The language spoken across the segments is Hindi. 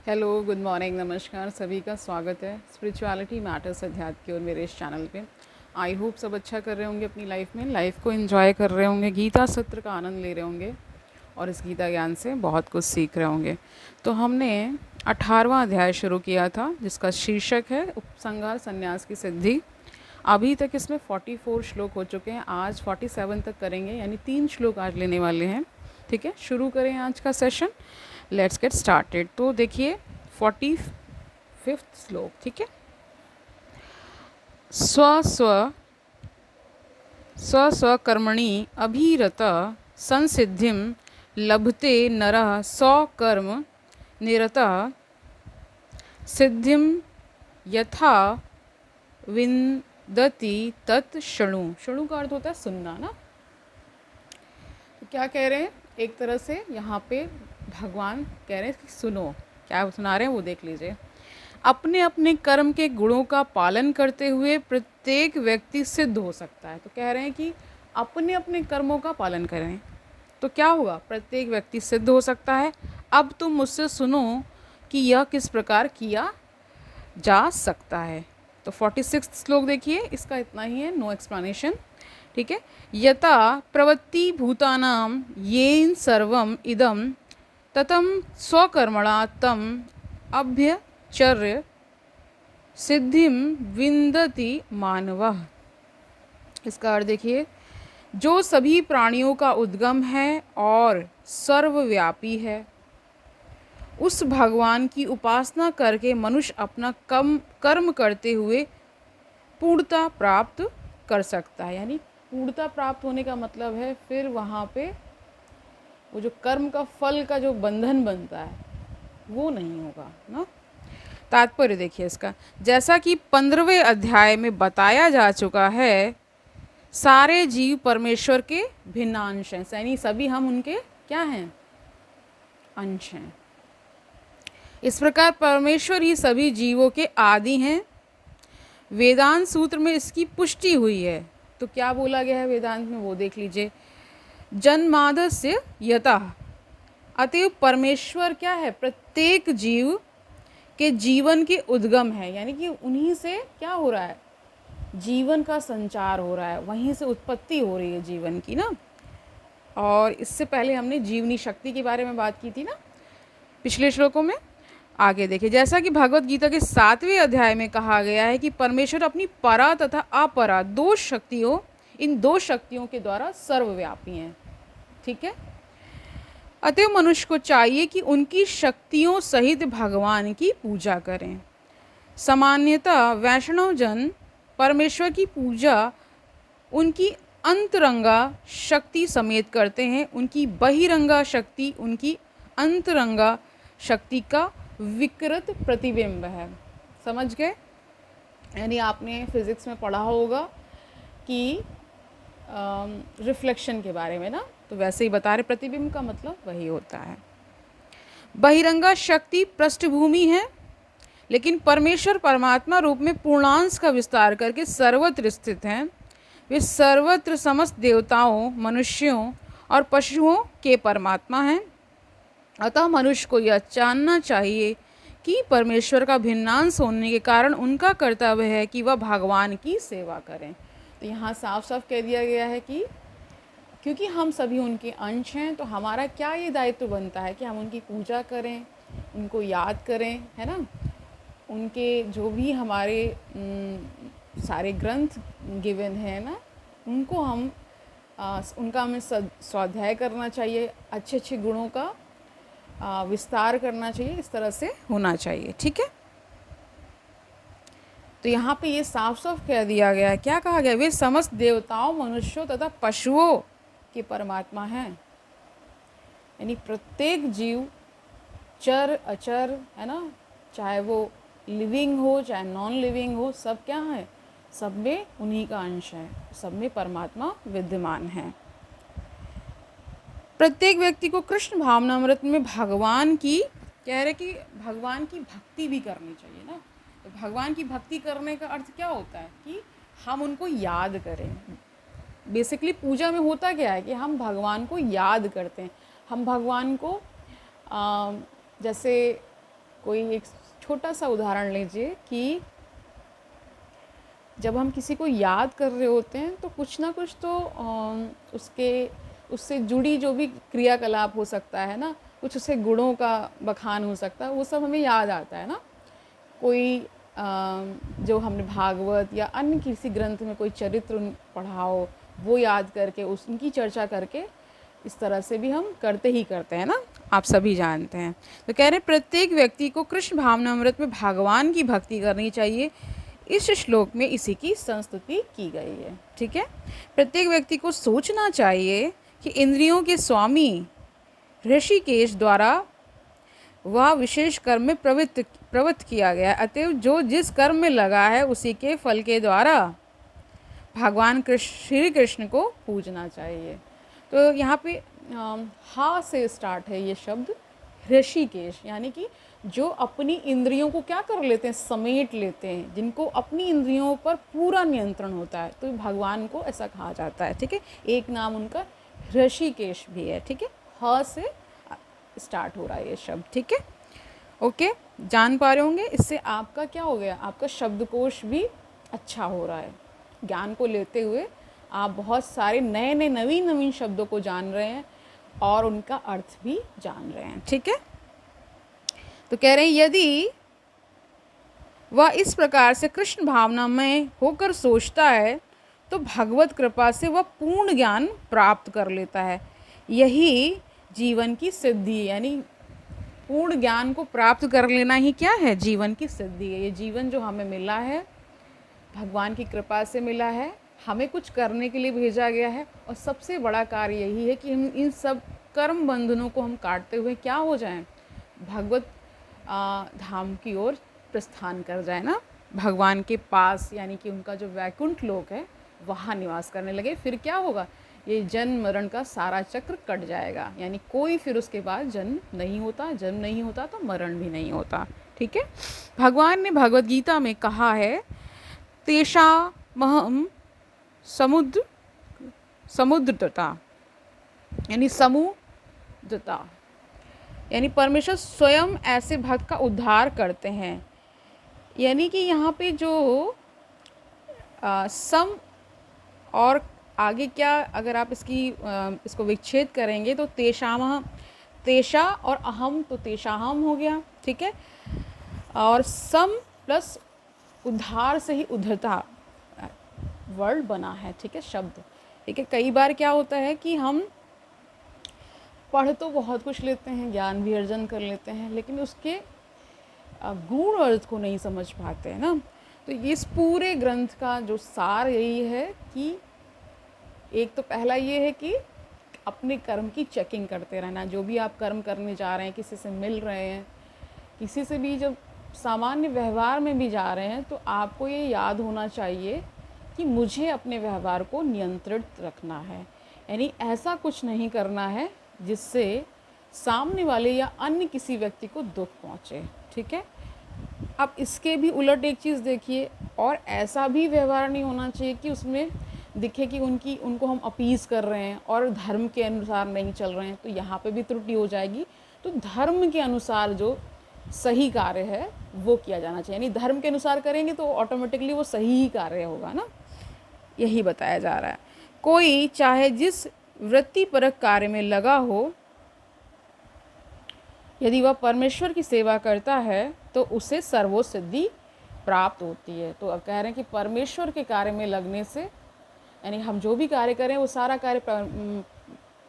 हेलो, गुड मॉर्निंग, नमस्कार। सभी का स्वागत है स्पिरिचुअलिटी मैटर्स अध्यात्म की और मेरे इस चैनल पे। आई होप सब अच्छा कर रहे होंगे अपनी लाइफ को एंजॉय कर रहे होंगे, गीता सत्र का आनंद ले रहे होंगे और इस गीता ज्ञान से बहुत कुछ सीख रहे होंगे। तो हमने 18वां अध्याय शुरू किया था जिसका शीर्षक है उपसंहार संन्यास की सिद्धि। अभी तक इसमें 44 श्लोक हो चुके हैं। आज 47 तक करेंगे, यानी 3 श्लोक आज लेने वाले हैं। ठीक है, शुरू करें आज का सेशन। Let's get started. तो देखिए 45th श्लोक। ठीक है, स्व स्व स्व स्वकर्मणि अभिरत संसिद्धिं लभते नरः स्वकर्म निरतः सिद्धिं यथा विन्दति तत् शृणु। शृणु का अर्थ होता है सुनना ना। तो क्या कह रहे हैं, एक तरह से यहाँ पे भगवान कह रहे हैं कि सुनो। क्या सुना रहे हैं वो देख लीजिए। अपने अपने कर्म के गुणों का पालन करते हुए प्रत्येक व्यक्ति सिद्ध हो सकता है। तो कह रहे हैं कि अपने अपने कर्मों का पालन करें तो क्या होगा, प्रत्येक व्यक्ति सिद्ध हो सकता है। अब तुम मुझसे सुनो कि यह किस प्रकार किया जा सकता है। तो 46 श्लोक देखिए, इसका इतना ही है, नो एक्सप्लेनेशन। ठीक है, यथा प्रवृत्ति भूतानाम येन सर्वम इदम ततम स्वकर्मणा तम अभ्यचर्य सिद्धिम विन्दति मानवः। इसका अर्थ देखिए, जो सभी प्राणियों का उद्गम है और सर्वव्यापी है, उस भगवान की उपासना करके मनुष्य अपना कर्म करते हुए पूर्णता प्राप्त कर सकता है। यानी पूर्णता प्राप्त होने का मतलब है फिर वहाँ पे वो जो कर्म का फल का जो बंधन बनता है वो नहीं होगा ना। तात्पर्य देखिए इसका, जैसा कि 15वें अध्याय में बताया जा चुका है, सारे जीव परमेश्वर के भिन्न अंश हैं। यानी सभी हम उनके क्या हैं, अंश हैं। इस प्रकार परमेश्वर ही सभी जीवों के आदि हैं। वेदांत सूत्र में इसकी पुष्टि हुई है। तो क्या बोला गया है वेदांत में वो देख लीजिए। जन्मादस्य यतः, अतएव परमेश्वर क्या है, प्रत्येक जीव के जीवन के उद्गम है। यानी कि उन्हीं से क्या हो रहा है, जीवन का संचार हो रहा है, वहीं से उत्पत्ति हो रही है जीवन की ना। और इससे पहले हमने जीवनी शक्ति के बारे में बात की थी ना पिछले श्लोकों में। आगे देखिए, जैसा कि भगवत गीता के 7वें अध्याय में कहा गया है कि परमेश्वर अपनी परा तथा अपरा दो शक्तियों, इन दो शक्तियों के द्वारा सर्वव्यापी हैं। ठीक है, अतएव मनुष्य को चाहिए कि उनकी शक्तियों सहित भगवान की पूजा करें। सामान्यतः वैष्णव जन परमेश्वर की पूजा उनकी अंतरंगा शक्ति समेत करते हैं। उनकी बहिरंगा शक्ति उनकी अंतरंगा शक्ति का विकृत प्रतिबिंब है। समझ गए? यानी आपने फिजिक्स में पढ़ा होगा कि रिफ्लेक्शन के बारे में ना, तो वैसे ही बता रहे, प्रतिबिंब का मतलब वही होता है। बहिरंगा शक्ति पृष्ठभूमि है, लेकिन परमेश्वर परमात्मा रूप में पूर्णांश का विस्तार करके सर्वत्र स्थित हैं। वे सर्वत्र समस्त देवताओं, मनुष्यों और पशुओं के परमात्मा हैं। अतः मनुष्य को यह जानना चाहिए कि परमेश्वर का भिन्नांश होने के कारण उनका कर्तव्य है कि वह भगवान की सेवा करें। तो यहाँ साफ साफ कह दिया गया है कि क्योंकि हम सभी उनके अंश हैं, तो हमारा क्या ये दायित्व बनता है कि हम उनकी पूजा करें, उनको याद करें, है ना। उनके जो भी हमारे सारे ग्रंथ गिवन है ना, उनको हम उनका हमें स्वाध्याय करना चाहिए, अच्छे अच्छे गुणों का विस्तार करना चाहिए, इस तरह से होना चाहिए। ठीक है, तो यहाँ पे ये साफ साफ कह दिया गया है। क्या कहा गया, वे समस्त देवताओं, मनुष्यों तथा पशुओं के परमात्मा हैं। यानी प्रत्येक जीव, चर अचर, है ना, चाहे वो लिविंग हो चाहे नॉन लिविंग हो, सब क्या है, सब में उन्हीं का अंश है, सब में परमात्मा विद्यमान है। प्रत्येक व्यक्ति को कृष्ण भावनामृत में भगवान की, कह रहे कि भगवान की भक्ति भी करनी चाहिए ना। तो भगवान की भक्ति करने का अर्थ क्या होता है कि हम उनको याद करें। बेसिकली पूजा में होता क्या है कि हम भगवान को याद करते हैं। हम भगवान को जैसे कोई एक छोटा सा उदाहरण लीजिए कि जब हम किसी को याद कर रहे होते हैं तो कुछ ना कुछ तो उससे जुड़ी जो भी क्रियाकलाप हो सकता है ना, कुछ उसके गुणों का बखान हो सकता है, वो सब हमें याद आता है ना। कोई जो हमने भागवत या अन्य किसी ग्रंथ में कोई चरित्र पढ़ा हो, वो याद करके उनकी चर्चा करके इस तरह से भी हम करते ही करते हैं ना, आप सभी जानते हैं। तो कह रहे हैं प्रत्येक व्यक्ति को कृष्ण भावनामृत में भगवान की भक्ति करनी चाहिए। इस श्लोक में इसी की संस्तुति की गई है। ठीक है, प्रत्येक व्यक्ति को सोचना चाहिए कि इंद्रियों के स्वामी ऋषिकेश द्वारा वह विशेष कर्म में प्रवृत्त किया गया, अतएव जो जिस कर्म में लगा है उसी के फल के द्वारा भगवान श्री कृष्ण को पूजना चाहिए। तो यहाँ पे हा से स्टार्ट है ये शब्द ऋषिकेश, यानी कि जो अपनी इंद्रियों को क्या कर लेते हैं, समेट लेते हैं, जिनको अपनी इंद्रियों पर पूरा नियंत्रण होता है, तो भगवान को ऐसा कहा जाता है। ठीक है, एक नाम उनका ऋषिकेश भी है। ठीक है, ह से स्टार्ट हो रहा है ये शब्द। ठीक है, ओके, जान पा रहे होंगे। इससे आपका क्या हो गया, आपका शब्दकोश भी अच्छा हो रहा है। ज्ञान को लेते हुए आप बहुत सारे नए नए नवीन नवीन शब्दों को जान रहे हैं और उनका अर्थ भी जान रहे हैं। ठीक है, तो कह रहे हैं यदि वह इस प्रकार से कृष्ण भावना में होकर सोचता है तो भगवत कृपा से वह पूर्ण ज्ञान प्राप्त कर लेता है। यही जीवन की सिद्धि है, यानी पूर्ण ज्ञान को प्राप्त कर लेना ही क्या है, जीवन की सिद्धि है। ये जीवन जो हमें मिला है भगवान की कृपा से मिला है, हमें कुछ करने के लिए भेजा गया है, और सबसे बड़ा कार्य यही है कि हम इन सब कर्म बंधनों को हम काटते हुए क्या हो जाएं, भगवत धाम की ओर प्रस्थान कर जाए ना, भगवान के पास, यानी कि उनका जो वैकुंठ लोक है वहाँ निवास करने लगे। फिर क्या होगा, ये जन्म मरण का सारा चक्र कट जाएगा, यानी कोई फिर उसके बाद जन्म नहीं होता, जन्म नहीं होता तो मरण भी नहीं होता। ठीक है, भगवान ने भगवत गीता में कहा है तेषामहं समुद्रता, यानी समुद्रता, यानी परमेश्वर स्वयं ऐसे भक्त का उद्धार करते हैं। यानी कि यहाँ पे जो सम और आगे क्या, अगर आप इसको विच्छेद करेंगे तो तेषा और अहम, तो तेषाहम हो गया। ठीक है, और सम प्लस उद्धार से ही उद्धरता वर्ड बना है। ठीक है, शब्द। ठीक है, कई बार क्या होता है कि हम पढ़ तो बहुत कुछ लेते हैं, ज्ञान भी अर्जन कर लेते हैं, लेकिन उसके गूढ़ अर्थ को नहीं समझ पाते हैं ना। तो इस पूरे ग्रंथ का जो सार यही है कि एक तो पहला ये है कि अपने कर्म की चेकिंग करते रहना। जो भी आप कर्म करने जा रहे हैं, किसी से मिल रहे हैं, किसी से भी जब सामान्य व्यवहार में भी जा रहे हैं, तो आपको ये याद होना चाहिए कि मुझे अपने व्यवहार को नियंत्रित रखना है। यानी ऐसा कुछ नहीं करना है जिससे सामने वाले या अन्य किसी व्यक्ति को दुख पहुँचे। ठीक है, अब इसके भी उलट एक चीज़ देखिए, और ऐसा भी व्यवहार नहीं होना चाहिए कि उसमें दिखे कि उनको हम अपीज़ कर रहे हैं और धर्म के अनुसार नहीं चल रहे हैं, तो यहाँ पे भी त्रुटि हो जाएगी। तो धर्म के अनुसार जो सही कार्य है वो किया जाना चाहिए, यानी धर्म के अनुसार करेंगे तो ऑटोमेटिकली वो सही ही कार्य होगा ना, यही बताया जा रहा है। कोई चाहे जिस वृत्तिपरक कार्य में लगा हो, यदि वह परमेश्वर की सेवा करता है तो उसे सर्वोच्च सिद्धि प्राप्त होती है। तो अब कह रहे हैं कि परमेश्वर के कार्य में लगने से, यानी हम जो भी कार्य करें वो सारा कार्य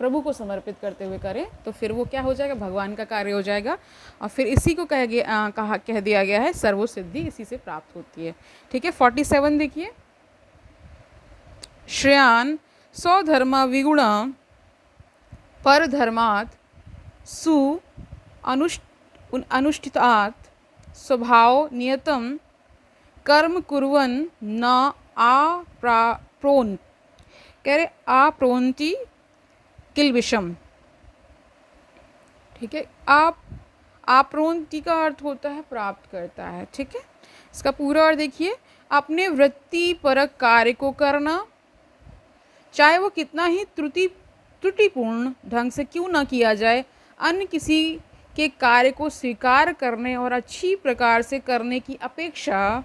प्रभु को समर्पित करते हुए करें, तो फिर वो क्या हो जाएगा, भगवान का कार्य हो जाएगा। और फिर इसी को कह दिया गया है सर्वोच्च सिद्धि इसी से प्राप्त होती है। ठीक है, 47 देखिए, श्रेयान स्वधर्मा विगुण पर धर्मात् सु अनुष्ठितात् स्वभाव नियतम कर्म कुर्वन् न आप्रोन, कह रहे आप्रोन्ति किल विषम। ठीक है, आप्रोन्ति का अर्थ होता है प्राप्त करता है। ठीक है, इसका पूरा अर्थ देखिए, अपने वृत्ति परक कार्य को करना, चाहे वो कितना ही त्रुटिपूर्ण ढंग से क्यों ना किया जाए, अन्य किसी के कार्य को स्वीकार करने और अच्छी प्रकार से करने की अपेक्षा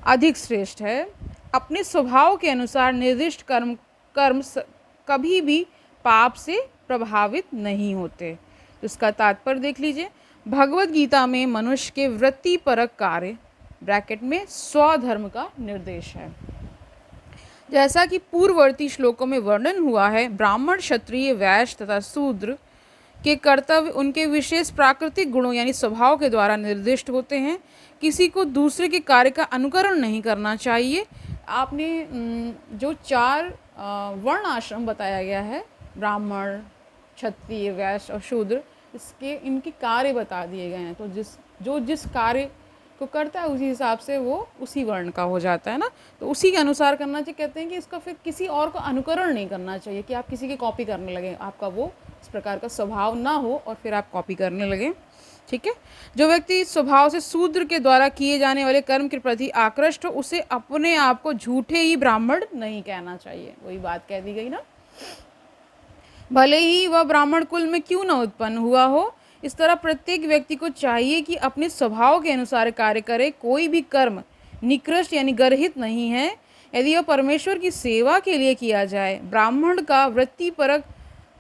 अधिक श्रेष्ठ है। अपने स्वभाव के अनुसार निर्दिष्ट कर्म कभी भी पाप से प्रभावित नहीं होते। तो इसका तात्पर्य देख लीजिए। भगवत गीता में मनुष्य के वृत्तिपरक कार्य ब्रैकेट में स्वधर्म का निर्देश है। जैसा कि पूर्ववर्ती श्लोकों में वर्णन हुआ है, ब्राह्मण, क्षत्रिय, वैश्य तथा शूद्र के कर्तव्य उनके विशेष प्राकृतिक गुणों यानी स्वभाव के द्वारा निर्दिष्ट होते हैं। किसी को दूसरे के कार्य का अनुकरण नहीं करना चाहिए। आपने जो 4 वर्ण आश्रम बताया गया है, ब्राह्मण, क्षत्रिय, वैश्य और शूद्र, इनके कार्य बता दिए गए हैं। तो जिस कार्य को करता है उसी हिसाब से वो उसी वर्ण का हो जाता है ना, तो उसी के अनुसार करना चाहिए। कहते हैं कि इसका फिर किसी और का अनुकरण नहीं करना चाहिए कि आप किसी की कॉपी करने लगे, आपका वो इस प्रकार का स्वभाव ना हो और फिर आप कॉपी करने लगे। ठीक है। जो व्यक्ति स्वभाव से शूद्र के द्वारा किए जाने वाले कर्म के प्रति आकृष्ट हो, उसे अपने आप को झूठे ही ब्राह्मण नहीं कहना चाहिए। वही बात कह दी गई ना, भले ही वह ब्राह्मण कुल में क्यों न उत्पन्न हुआ हो। इस तरह प्रत्येक व्यक्ति को चाहिए कि अपने स्वभाव के अनुसार कार्य करे। कोई भी कर्म निकृष्ट यानी गर्हित नहीं है यदि यह परमेश्वर की सेवा के लिए किया जाए। ब्राह्मण का वृत्तिपरक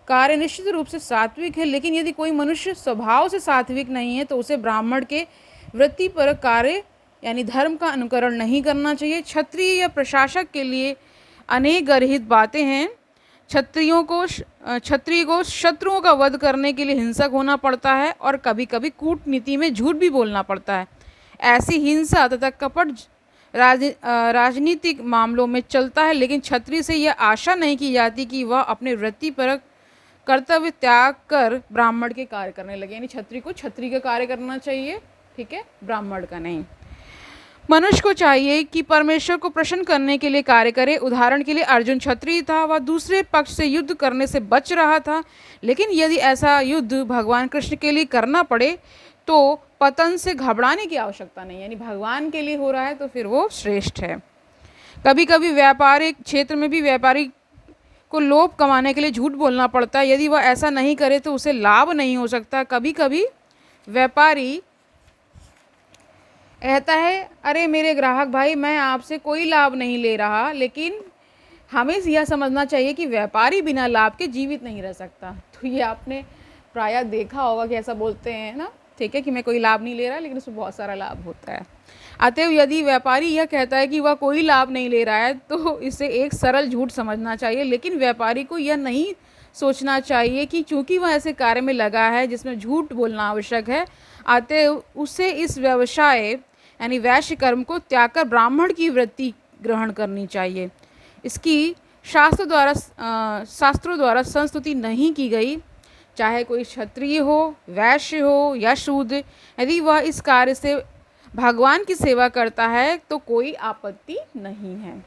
कार्य निश्चित रूप से सात्विक है, लेकिन यदि कोई मनुष्य स्वभाव से सात्विक नहीं है तो उसे ब्राह्मण के वृत्तिपरक कार्य यानी धर्म का अनुकरण नहीं करना चाहिए। क्षत्रिय या प्रशासक के लिए अनेक गर्हित बातें हैं। क्षत्रिय को शत्रुओं का वध करने के लिए हिंसक होना पड़ता है और कभी कभी कूटनीति में झूठ भी बोलना पड़ता है। ऐसी हिंसा तथा कपट राजनीतिक मामलों में चलता है, लेकिन क्षत्रिय से यह आशा नहीं की जाती कि वह अपने वृत्तिपरक कर्तव्य त्याग कर ब्राह्मण के कार्य करने लगे। यानी क्षत्रिय को क्षत्रिय का कार्य करना चाहिए, ठीक है, ब्राह्मण का नहीं। मनुष्य को चाहिए कि परमेश्वर को प्रसन्न करने के लिए कार्य करे। उदाहरण के लिए अर्जुन क्षत्रिय था, वह दूसरे पक्ष से युद्ध करने से बच रहा था, लेकिन यदि ऐसा युद्ध भगवान कृष्ण के लिए करना पड़े तो पतन से घबराने की आवश्यकता नहीं। यानी भगवान के लिए हो रहा है तो फिर वो श्रेष्ठ है। कभी कभी व्यापारिक क्षेत्र में भी व्यापारी को लोभ कमाने के लिए झूठ बोलना पड़ता है। यदि वह ऐसा नहीं करे तो उसे लाभ नहीं हो सकता। कभी कभी व्यापारी कहता है, अरे मेरे ग्राहक भाई, मैं आपसे कोई लाभ नहीं ले रहा, लेकिन हमें यह समझना चाहिए कि व्यापारी बिना लाभ के जीवित नहीं रह सकता। तो ये आपने प्रायः देखा होगा कि ऐसा बोलते हैं ना, ठीक है, कि मैं कोई लाभ नहीं ले रहा, लेकिन उसमें बहुत सारा लाभ होता है। अतएव यदि व्यापारी यह कहता है कि वह कोई लाभ नहीं ले रहा है तो इसे एक सरल झूठ समझना चाहिए, लेकिन व्यापारी को यह नहीं सोचना चाहिए कि चूंकि वह ऐसे कार्य में लगा है जिसमें झूठ बोलना आवश्यक है, अतएव उसे इस व्यवसाय यानी वैश्य कर्म को त्याग कर ब्राह्मण की वृत्ति ग्रहण करनी चाहिए। इसकी शास्त्रों द्वारा संस्तुति नहीं की गई। चाहे कोई क्षत्रिय हो, वैश्य हो या शूद्र, यदि वह इस कार्य से भगवान की सेवा करता है तो कोई आपत्ति नहीं है।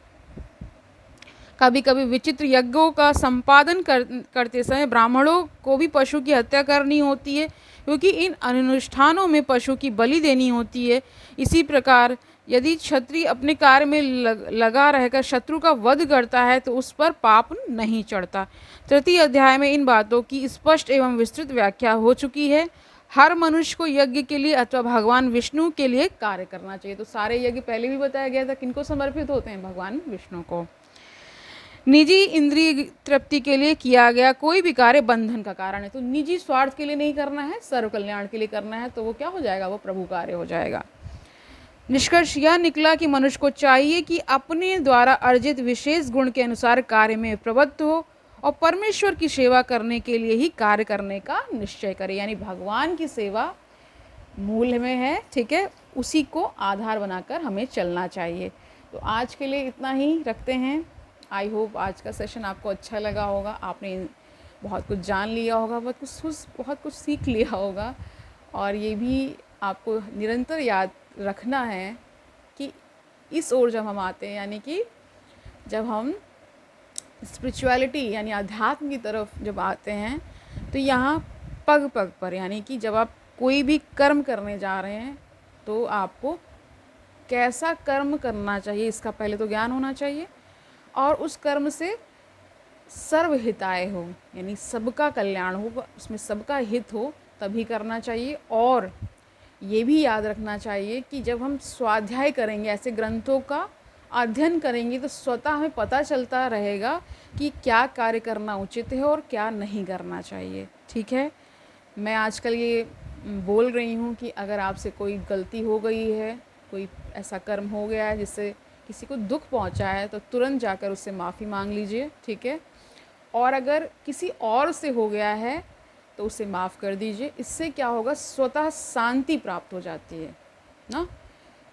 कभी कभी विचित्र यज्ञों का संपादन करते समय ब्राह्मणों को भी पशु की हत्या करनी होती है, क्योंकि इन अनुष्ठानों में पशु की बलि देनी होती है। इसी प्रकार यदि क्षत्रिय अपने कार्य में लगा रहकर शत्रु का वध करता है तो उस पर पाप नहीं चढ़ता। तृतीय अध्याय में इन बातों की स्पष्ट एवं विस्तृत व्याख्या हो चुकी है। हर मनुष्य को यज्ञ के लिए अथवा भगवान विष्णु के लिए कार्य करना चाहिए। तो सारे यज्ञ पहले भी बताया गया था किनको समर्पित होते हैं, भगवान विष्णु को। निजी इंद्रिय तृप्ति के लिए किया गया कोई भी कार्य बंधन का कारण है। तो निजी स्वार्थ के लिए नहीं करना है, सर्व कल्याण के लिए करना है, तो वो क्या हो जाएगा, वो प्रभु कार्य हो जाएगा। निष्कर्ष यह निकला कि मनुष्य को चाहिए कि अपने द्वारा अर्जित विशेष गुण के अनुसार कार्य में प्रवृत्त हो और परमेश्वर की सेवा करने के लिए ही कार्य करने का निश्चय करे। यानी भगवान की सेवा मूल में है, ठीक है, उसी को आधार बनाकर हमें चलना चाहिए। तो आज के लिए इतना ही रखते हैं। आई होप आज का सेशन आपको अच्छा लगा होगा, आपने बहुत कुछ जान लिया होगा, बहुत कुछ सीख लिया होगा। और ये भी आपको निरंतर याद रखना है कि इस ओर जब हम आते हैं, यानी कि जब हम स्पिरिचुअलिटी यानी अध्यात्म की तरफ जब आते हैं, तो यहाँ पग पग पर, यानी कि जब आप कोई भी कर्म करने जा रहे हैं तो आपको कैसा कर्म करना चाहिए इसका पहले तो ज्ञान होना चाहिए, और उस कर्म से सर्वहिताय हो, यानी सबका कल्याण हो, उसमें सबका हित हो, तभी करना चाहिए। और ये भी याद रखना चाहिए कि जब हम स्वाध्याय करेंगे, ऐसे ग्रंथों का अध्ययन करेंगे, तो स्वतः हमें पता चलता रहेगा कि क्या कार्य करना उचित है और क्या नहीं करना चाहिए। ठीक है, मैं आजकल ये बोल रही हूँ कि अगर आपसे कोई गलती हो गई है, कोई ऐसा कर्म हो गया है जिससे किसी को दुख पहुँचा है, तो तुरंत जाकर उससे माफ़ी मांग लीजिए। ठीक है, और अगर किसी और से हो गया है तो उसे माफ़ कर दीजिए। इससे क्या होगा, स्वतः शांति प्राप्त हो जाती है ना।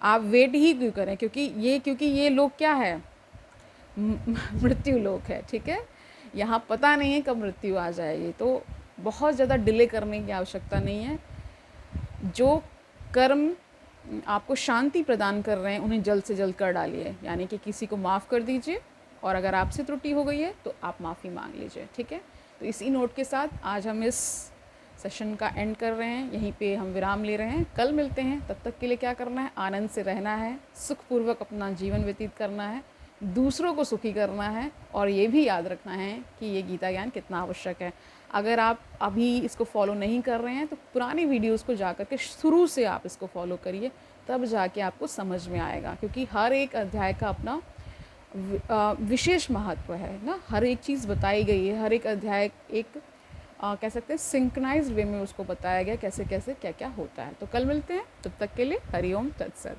आप वेट ही क्यों करें, क्योंकि ये लोग क्या है, मृत्यु लोक है। ठीक है, यहाँ पता नहीं है कब मृत्यु आ जाएगी, तो बहुत ज़्यादा डिले करने की आवश्यकता नहीं है। जो कर्म आपको शांति प्रदान कर रहे हैं उन्हें जल्द से जल्द कर डालिए, यानी कि किसी को माफ़ कर दीजिए, और अगर आपसे त्रुटि हो गई है तो आप माफ़ी मांग लीजिए। ठीक है, तो इसी नोट के साथ आज हम इस सेशन का एंड कर रहे हैं, यहीं पे हम विराम ले रहे हैं। कल मिलते हैं, तब तक के लिए क्या करना है, आनंद से रहना है, सुखपूर्वक अपना जीवन व्यतीत करना है, दूसरों को सुखी करना है, और ये भी याद रखना है कि ये गीता ज्ञान कितना आवश्यक है। अगर आप अभी इसको फॉलो नहीं कर रहे हैं तो पुरानी वीडियोस को जा कर के शुरू से आप इसको फॉलो करिए, तब जाके आपको समझ में आएगा। क्योंकि हर एक अध्याय का अपना विशेष महत्व है ना, हर एक चीज़ बताई गई है, हर एक अध्याय एक कह सकते हैं सिंक्रोनाइज्ड वे में उसको बताया गया कैसे कैसे क्या क्या होता है। तो कल मिलते हैं, तब तक के लिए हरिओम तत्सत।